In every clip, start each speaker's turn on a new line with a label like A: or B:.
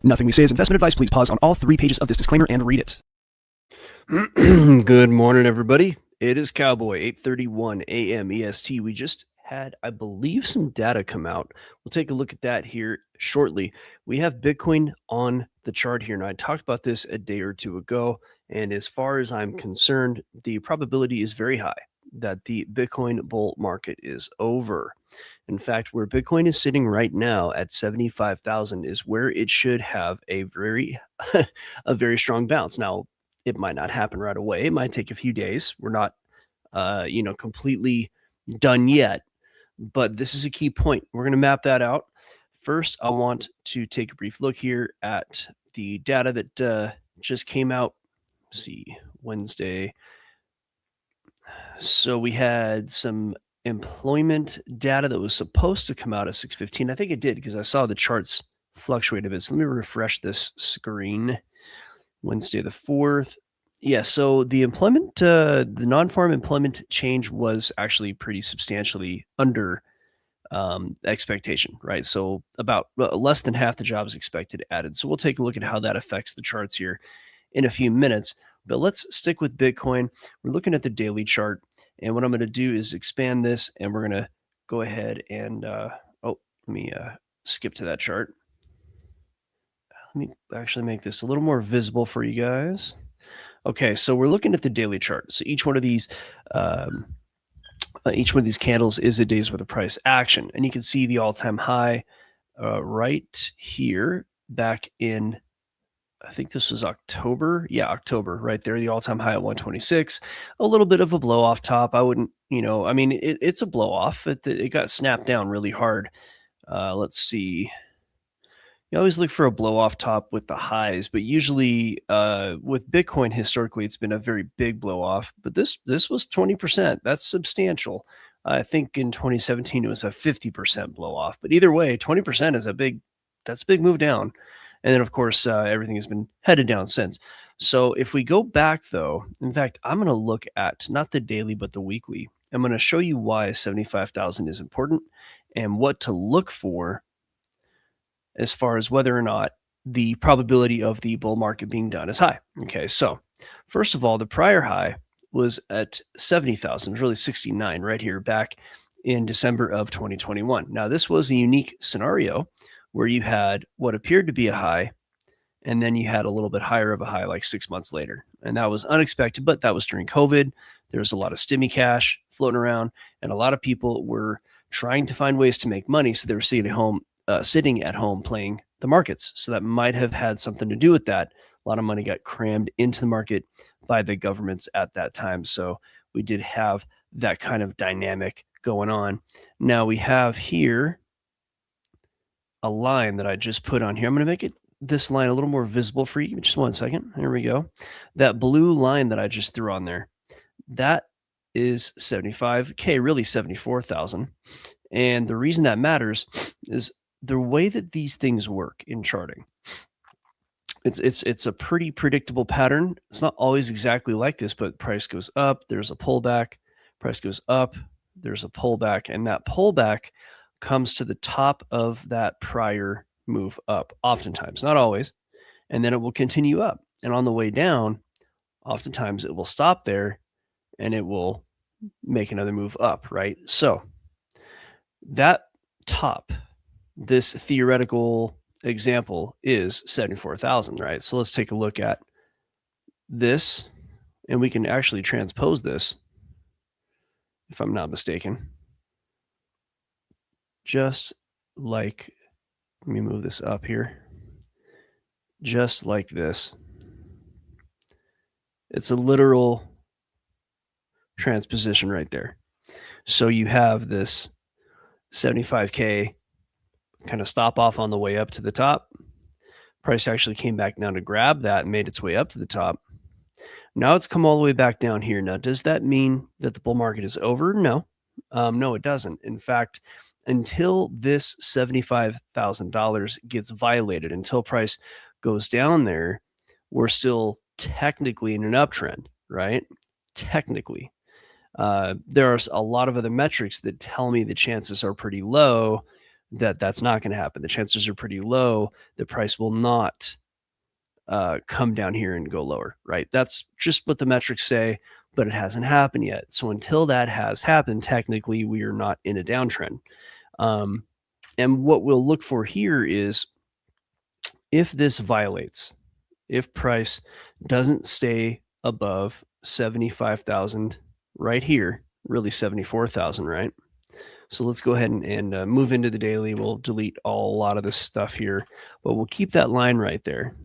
A: Nothing we say is investment advice. Please pause on all 3 pages of this disclaimer and read it.
B: Good morning, everybody. It is Cowboy, 8:31 a.m. EST. We just had, I believe, some data come out. We'll take a look at that here shortly. We have Bitcoin on the chart here. Now, I talked about this a day or two ago, and as far as I'm concerned, the probability is very high that the Bitcoin bull market is over. In fact, where Bitcoin is sitting right now at 75,000 is where it should have a very strong bounce. Now, it might not happen right away. It might take a few days. We're not completely done yet, but this is a key point. We're going to map that out. First, I want to take a brief look here at the data that just came out. Let's see, Wednesday. So we had some employment data that was supposed to come out at 6:15. I think it did because I saw the charts fluctuate a bit. So let me refresh this screen. Wednesday the 4th. Yeah, so the employment, the non-farm employment change was actually pretty substantially under expectation, right? So about less than half the jobs expected added. So we'll take a look at how that affects the charts here in a few minutes. But let's stick with Bitcoin. We're looking at the daily chart. And what I'm going to do is expand this, and we're going to go ahead and, let me skip to that chart. Let me actually make this a little more visible for you guys. Okay, so we're looking at the daily chart. So each one of these candles is a day's worth of price action. And you can see the all-time high right here back in, I think this was October. Yeah, October, right there, the all-time high at 126. A little bit of a blow off top. I wouldn't, I mean, it's a blow off. It got snapped down really hard. Let's see. You always look for a blow off top with the highs, but usually with Bitcoin, historically, it's been a very big blow off. But this was 20%. That's substantial. I think in 2017, it was a 50% blow off. But either way, 20% is that's a big move down. And then, of course, everything has been headed down since. So if we go back, though, in fact, I'm going to look at not the daily, but the weekly. I'm going to show you why 75,000 is important and what to look for as far as whether or not the probability of the bull market being done is high. Okay, so first of all, the prior high was at 70,000. It was really 69 right here back in December of 2021. Now, this was a unique scenario where you had what appeared to be a high, and then you had a little bit higher of a high like 6 months later. And that was unexpected, but that was during COVID. There was a lot of stimmy cash floating around, and a lot of people were trying to find ways to make money, so they were sitting at home playing the markets. So that might have had something to do with that. A lot of money got crammed into the market by the governments at that time. So we did have that kind of dynamic going on. Now we have here a line that I just put on here. I'm going to make this line a little more visible for you. Just 1 second. Here we go. That blue line that I just threw on there, that is 75K, really 74,000. And the reason that matters is the way that these things work in charting. It's a pretty predictable pattern. It's not always exactly like this, but price goes up, there's a pullback, price goes up, there's a pullback, and that pullback comes to the top of that prior move up, oftentimes, not always, and then it will continue up. And on the way down, oftentimes it will stop there and it will make another move up, right? So that top, this theoretical example is 74,000, right? So let's take a look at this, and we can actually transpose this, if I'm not mistaken. Just like, let me move this up here. Just like this. It's a literal transposition right there. So you have this 75K kind of stop off on the way up to the top. Price actually came back down to grab that and made its way up to the top. Now it's come all the way back down here. Now, does that mean that the bull market is over? No. No, it doesn't. In fact, until this $75,000 gets violated, until price goes down there, we're still technically in an uptrend, right? Technically. There are a lot of other metrics that tell me the chances are pretty low that that's not going to happen. The chances are pretty low. The price will not come down here and go lower, right? That's just what the metrics say, but it hasn't happened yet. So until that has happened, technically we are not in a downtrend. And what we'll look for here is if this violates, if price doesn't stay above 75,000 right here, really 74,000, right? So let's go ahead and move into the daily. We'll delete a lot of this stuff here, but we'll keep that line right there.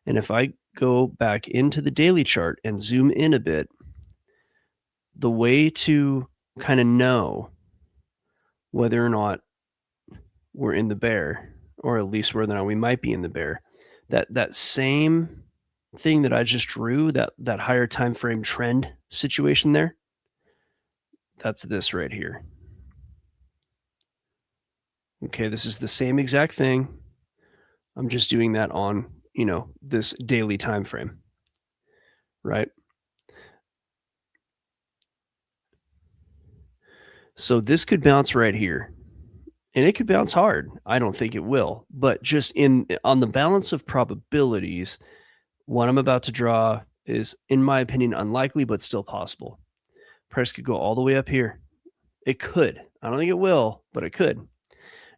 B: And if I go back into the daily chart and zoom in a bit, the way to kind of know whether or not we're in the bear, or at least whether or not we might be in the bear, that same thing that I just drew, that higher time frame trend situation there, that's this right here. Okay, this is the same exact thing. I'm just doing that on, this daily time frame, right? So this could bounce right here, and it could bounce hard. I don't think it will, but just on the balance of probabilities, what I'm about to draw is, in my opinion, unlikely, but still possible. Price could go all the way up here. It could. I don't think it will, but it could.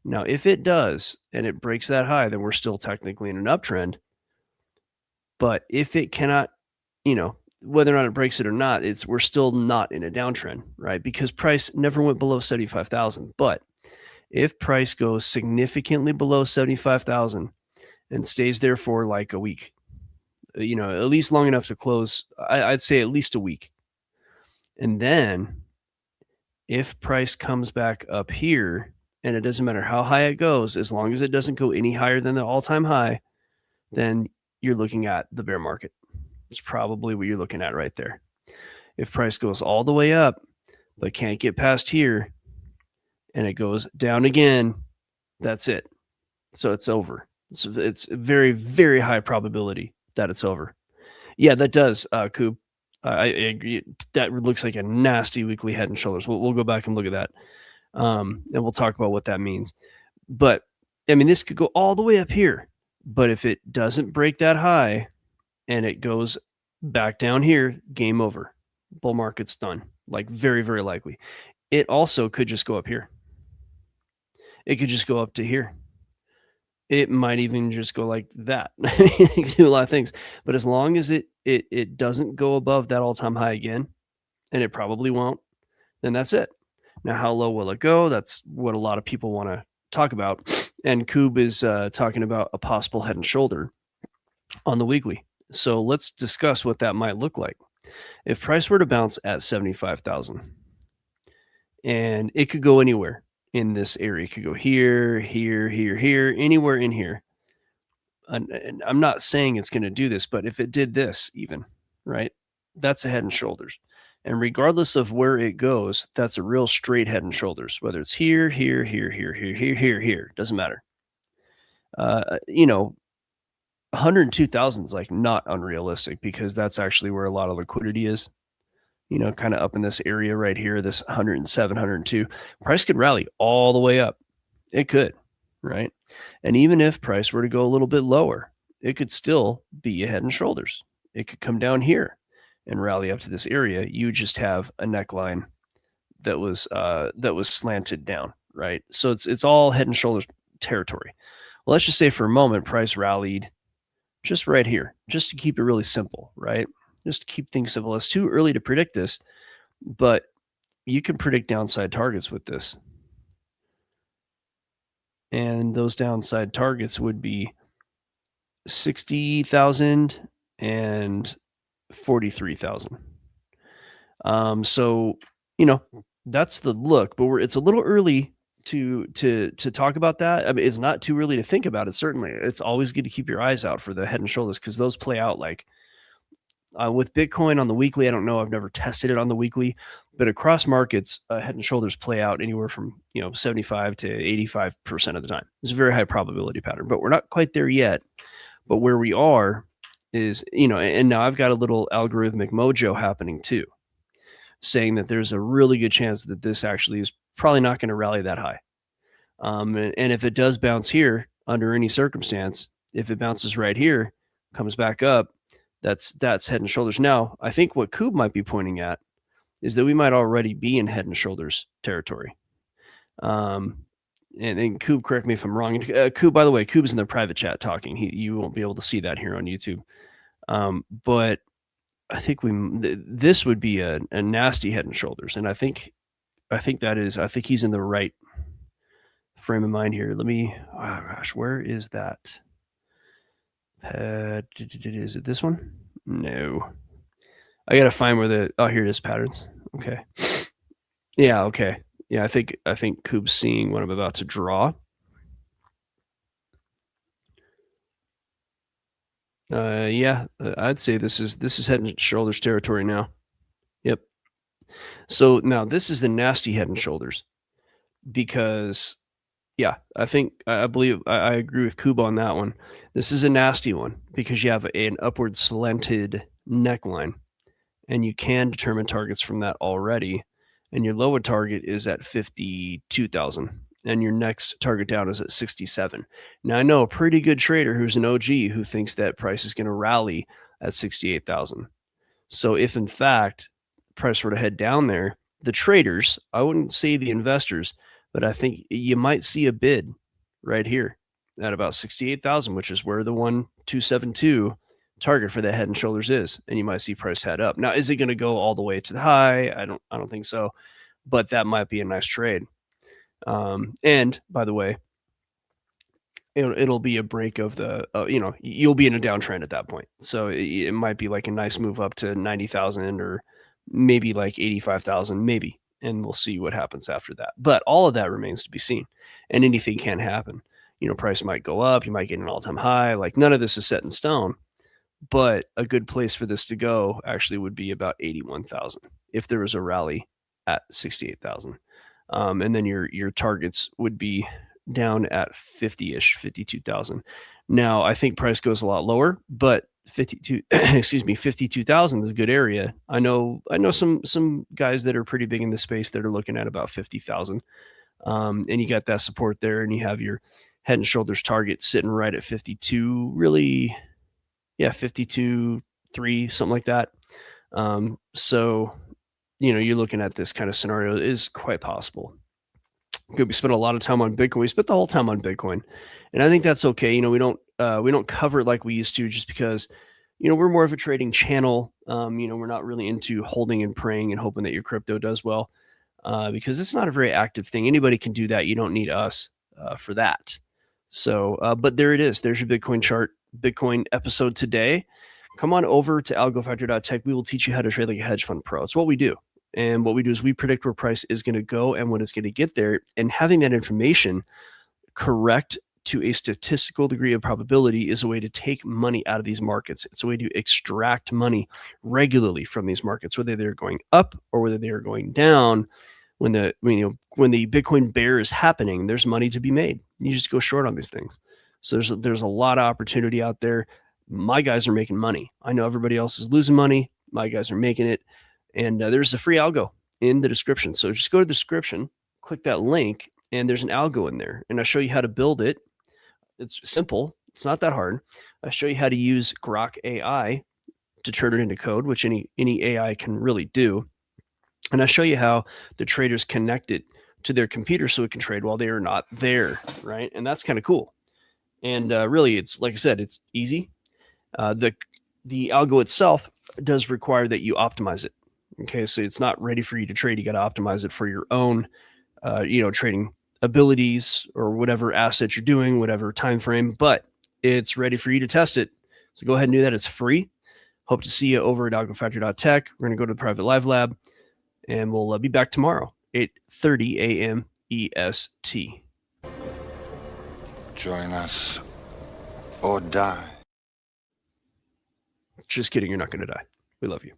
B: Now, if it does and it breaks that high, then we're still technically in an uptrend. But if it cannot, whether or not it breaks it or not, we're still not in a downtrend, right? Because price never went below 75,000. But if price goes significantly below 75,000 and stays there for like a week, at least long enough to close, I'd say at least a week. And then if price comes back up here, and it doesn't matter how high it goes, as long as it doesn't go any higher than the all-time high, then you're looking at the bear market. It's probably what you're looking at right there. If price goes all the way up, but can't get past here, and it goes down again, that's it. So it's over. So it's very, very high probability that it's over. Yeah, that does, Coop. I agree. That looks like a nasty weekly head and shoulders. We'll go back and look at that. And we'll talk about what that means. But I mean, this could go all the way up here, but if it doesn't break that high and it goes back down here, game over. Bull market's done. Like very, very likely. It also could just go up here. It could just go up to here. It might even just go like that. It can do a lot of things, but as long as it doesn't go above that all-time high again, and it probably won't, then that's it. Now, how low will it go? That's what a lot of people want to talk about. And Koob is talking about a possible head and shoulder on the weekly. So let's discuss what that might look like. If price were to bounce at 75,000, and it could go anywhere in this area, it could go here, here, here, here, anywhere in here. And I'm not saying it's going to do this, but if it did this even, right, that's a head and shoulders. And regardless of where it goes, that's a real straight head and shoulders, whether it's here, here, here, here, here, here, here, here, doesn't matter. 102,000 is like not unrealistic, because that's actually where a lot of liquidity is, kind of up in this area right here, this 107, 102. Price could rally all the way up. It could, right? And even if price were to go a little bit lower, it could still be a head and shoulders. It could come down here and rally up to this area. You just have a neckline that was slanted down, right? So it's all head and shoulders territory. Well, let's just say for a moment, price rallied just right here, just to keep it really simple, right? Just to keep things simple. It's too early to predict this, but you can predict downside targets with this. And those downside targets would be 60,000 and 43,000. So, that's the look, but it's a little early to talk about that. I mean, it's not too early to think about it. Certainly, it's always good to keep your eyes out for the head and shoulders, because those play out like with Bitcoin on the weekly. I don't know. I've never tested it on the weekly, but across markets, head and shoulders play out anywhere from 75 to 85% of the time. It's a very high probability pattern, but we're not quite there yet. But where we are is, and now I've got a little algorithmic mojo happening too, saying that there's a really good chance that this actually is probably not going to rally that high. And if it does bounce here under any circumstance, if it bounces right here, comes back up, that's head and shoulders. Now, I think what Koob might be pointing at is that we might already be in head and shoulders territory. And Koob, correct me if I'm wrong. Koob, by the way, Koob's in the private chat talking. You won't be able to see that here on YouTube. But I think this would be a nasty head and shoulders, and I think he's in the right frame of mind here. Let me. Oh gosh, where is that? Is it this one? No. I gotta find where the. Oh, here it is. Patterns. Okay. Yeah. Okay. Yeah. I think Koob's seeing what I'm about to draw. Yeah. I'd say this is head and shoulders territory now. Yep. So now this is the nasty head and shoulders because, yeah, I believe I agree with Kuba on that one. This is a nasty one because you have an upward slanted neckline, and you can determine targets from that already. And your lower target is at 52,000, and your next target down is at 67. Now I know a pretty good trader who's an OG who thinks that price is going to rally at 68,000. So if in fact price were to head down there, the traders, I wouldn't say the investors, but I think you might see a bid right here at about 68,000, which is where the 1272 target for that head and shoulders is, and you might see price head up. Now, is it going to go all the way to the high? I don't think so, but that might be a nice trade. And by the way, it'll be a break of the, you'll be in a downtrend at that point. So it might be like a nice move up to 90,000 or maybe like 85,000, maybe. And we'll see what happens after that. But all of that remains to be seen, and anything can happen. Price might go up. You might get an all-time high. Like none of this is set in stone, but a good place for this to go actually would be about 81,000 if there was a rally at 68,000. And then your targets would be down at 50-ish, 52,000. Now, I think price goes a lot lower, but 52,000 is a good area. I know some guys that are pretty big in the space that are looking at about 50,000. And you got that support there, and you have your head and shoulders target sitting right at 52, really, yeah, 52.3, something like that. So, you're looking at this kind of scenario is quite possible. We spent a lot of time on Bitcoin. We spent the whole time on Bitcoin, and I think that's okay. We don't cover it like we used to, just because, we're more of a trading channel. We're not really into holding and praying and hoping that your crypto does well, because it's not a very active thing. Anybody can do that. You don't need us for that. So, but there it is. There's your Bitcoin chart, Bitcoin episode today. Come on over to algofactory.tech. We will teach you how to trade like a hedge fund pro. It's what we do. And what we do is we predict where price is going to go and when it's going to get there. And having that information correct to a statistical degree of probability is a way to take money out of these markets. It's a way to extract money regularly from these markets, whether they're going up or whether they are going down. When the Bitcoin bear is happening, there's money to be made. You just go short on these things. So there's a lot of opportunity out there. My guys are making money. I know everybody else is losing money. My guys are making it. And there's a free algo in the description. So just go to the description, click that link, and there's an algo in there. And I show you how to build it. It's simple. It's not that hard. I show you how to use Grok AI to turn it into code, which any AI can really do. And I show you how the traders connect it to their computer so it can trade while they are not there, right? And that's kind of cool. And really, it's like I said, it's easy. The algo itself does require that you optimize it. Okay, so it's not ready for you to trade. You got to optimize it for your own, trading abilities or whatever asset you're doing, whatever time frame. But it's ready for you to test it. So go ahead and do that. It's free. Hope to see you over at algofactory.tech. We're going to go to the private live lab, and we'll be back tomorrow, 8:30 a.m. EST.
C: Join us or die.
B: Just kidding. You're not going to die. We love you.